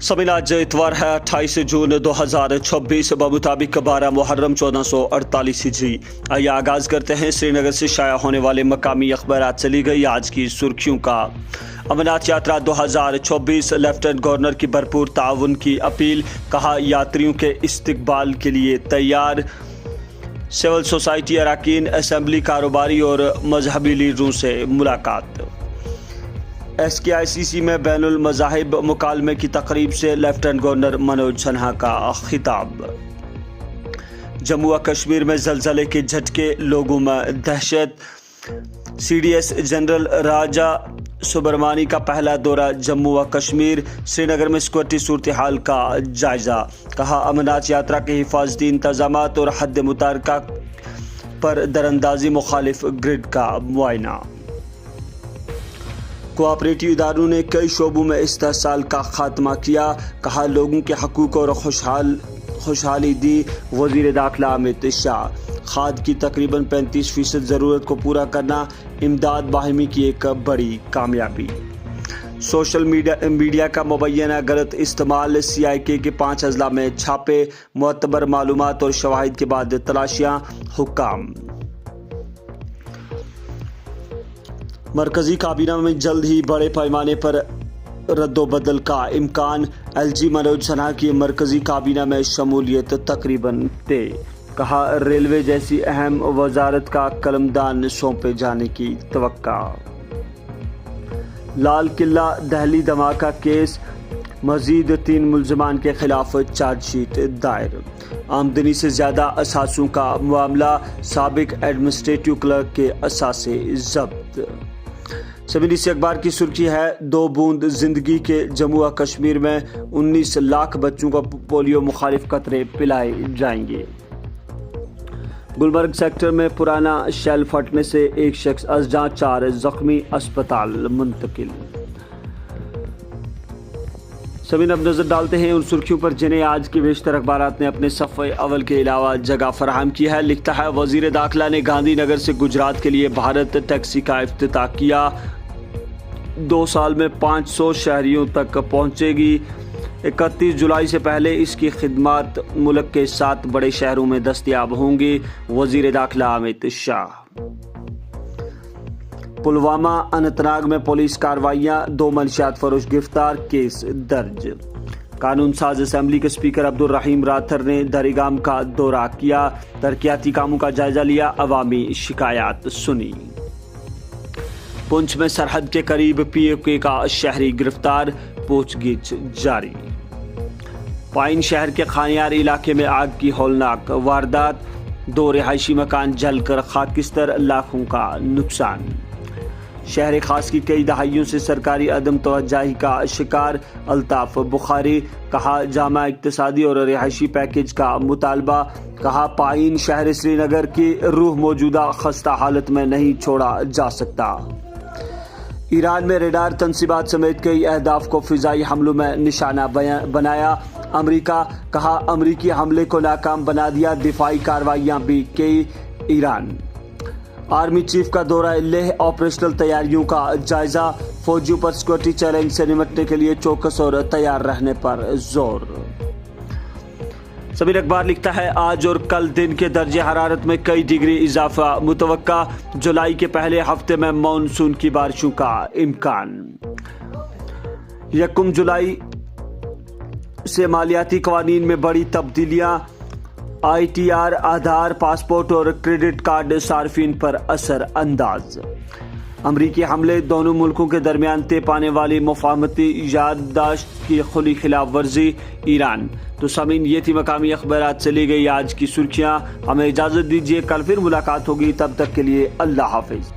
समीन आज इतवार है 28 जून 2026 बमुताबिक 12 मुहर्रम 1448 हिजरी। आइए आगाज करते हैं श्रीनगर से शाया होने वाले मकामी अखबार। चली गई आज की सुर्खियों का। अमरनाथ यात्रा 2024 लेफ्टिनेंट गवर्नर की भरपूर ताउन की अपील, कहा यात्रियों के इस्तकबाल के लिए तैयार। सिविल सोसाइटी अरकान, असेंबली, कारोबारी और मजहबी लीडरों से मुलाकात। SKICC में बैनुल मज़ाहिब मुकालमे की तकरीब से लेफ्टिनेंट गवर्नर मनोज सिन्हा का खिताब। जम्मू व कश्मीर में ज़लज़ले के झटके, लोगों में दहशत। CDS जनरल राजा सुब्रमणी का पहला दौरा जम्मू व कश्मीर, श्रीनगर में सिक्योरिटी सूरत हाल का जायजा। कहा अमरनाथ यात्रा के हिफाजती इंतजामात और हद मुतारका पर दरअंदाजी, मुखालिफ ग्रिड का मुआयना। कोऑपरेटिव इदारों ने कई शोबों में इस्तेहसाल का खात्मा किया, कहा लोगों के हकूक़ और खुशहाली दी वज़ीर दाखिला अमित शाह। खाद की तकरीबन 35% ज़रूरत को पूरा करना इमदाद बाहिमी की एक बड़ी कामयाबी। सोशल मीडिया का मुबैना गलत इस्तेमाल, CIK के 5 अजला में छापे, मुअतबर मालूमात और शवाहिद के बाद तलाशियां, हुक्काम। मरकजी काबीना में जल्द ही बड़े पैमाने पर रद्दोबदल का इम्कान। LG मनोज सिन्हा की मरकजी काबीना में शमूलियत तकरीबन तय। कहा रेलवे जैसी अहम वजारत का कलमदान सौंपे जाने की तवक्का। लाल किला दहली धमाका केस, मजीद 3 मुल्ज़िमान के खिलाफ चार्जशीट दायर। आमदनी से ज़्यादा असासों का मामला, साबिक एडमिनिस्ट्रेटिव क्लर्क के असासे जब्त। सबीनी से अखबार की सुर्खी है 2 बूंद जिंदगी के। जम्मू व कश्मीर में 19 लाख बच्चों को पोलियो मुखालिफ कतरे पिलाए जाएंगे। गुलमर्ग सेक्टर में पुराना शेल फटने से एक शख्स अज़जा, 4 जख्मी, अस्पताल मुंतकिल। सभी अब नजर डालते हैं उन सुर्खियों पर जिन्हें आज के बेशतर अखबारात ने अपने सफ़े अव्वल के अलावा जगह फराहम की है। लिखता है वजीर दाखिला ने गांधीनगर से गुजरात के लिए भारत टैक्सी का इफ्तिताह किया। 2 साल में 500 शहरियों तक पहुंचेगी। 31 जुलाई से पहले इसकी खिदमत मुल्क के 7 बड़े शहरों में दस्तयाब होंगी। वजीर दाखिला अमित शाह। पुलवामा अनंतनाग में पुलिस कार्रवाइयां, 2 मंशियात फरोश गिरफ्तार, केस दर्ज। कानून साज असेंबली के स्पीकर अब्दुल रहीम राथर ने दरिगाम का दौरा किया, तरक्याती कामों का जायजा लिया, अवामी शिकायत सुनी। पुंछ में सरहद के करीब POK का शहरी गिरफ्तार, पूछगिछ जारी। पाइन शहर के खानियार इलाके में आग की हौलनाक वारदात, 2 रिहायशी मकान जलकर खाकिस्तर, लाखों का नुकसान। शहर खास की कई दहाइयों से सरकारी अदम तवज्जोही का शिकार, अल्ताफ बुखारी। कहा जामा इक्तिसादी और रिहायशी पैकेज का मुतालबा। कहा पाइन शहर श्रीनगर की रूह मौजूदा खस्ता हालत में नहीं छोड़ा जा सकता। ईरान में रेडार तनसीबात समेत कई अहदाफ को फिजाई हमलों में निशाना बनाया अमरीका। कहा अमरीकी हमले को नाकाम बना दिया, दिफाई कार्रवाइयां भी की ईरान। आर्मी चीफ का दौरा लेह, ऑपरेशनल तैयारियों का जायजा। फौजियों पर सिक्योरिटी चैलेंज से निपटने के लिए चौकस और तैयार रहने पर जोर। सभी अखबार लिखता है आज और कल दिन के दर्जे हरारत में कई डिग्री इजाफा मुतवक्का। जुलाई के पहले हफ्ते में मानसून की बारिशों का इम्कान। 1 जुलाई से मालियाती कवानीन में बड़ी तब्दीलियां। ITR, आधार, पासपोर्ट और क्रेडिट कार्ड सार्फिन पर असर अंदाज। अमरीकी हमले, दोनों मुल्कों के दरमियान तय पाने वाली मुफाहमती याददाश्त की खुली खिलाफ वर्जी, ईरान। तो सामीन ये थी मकामी अखबार। चली गई आज की सुर्खियां। हमें इजाज़त दीजिए, कल फिर मुलाकात होगी। तब तक के लिए अल्लाह हाफिज।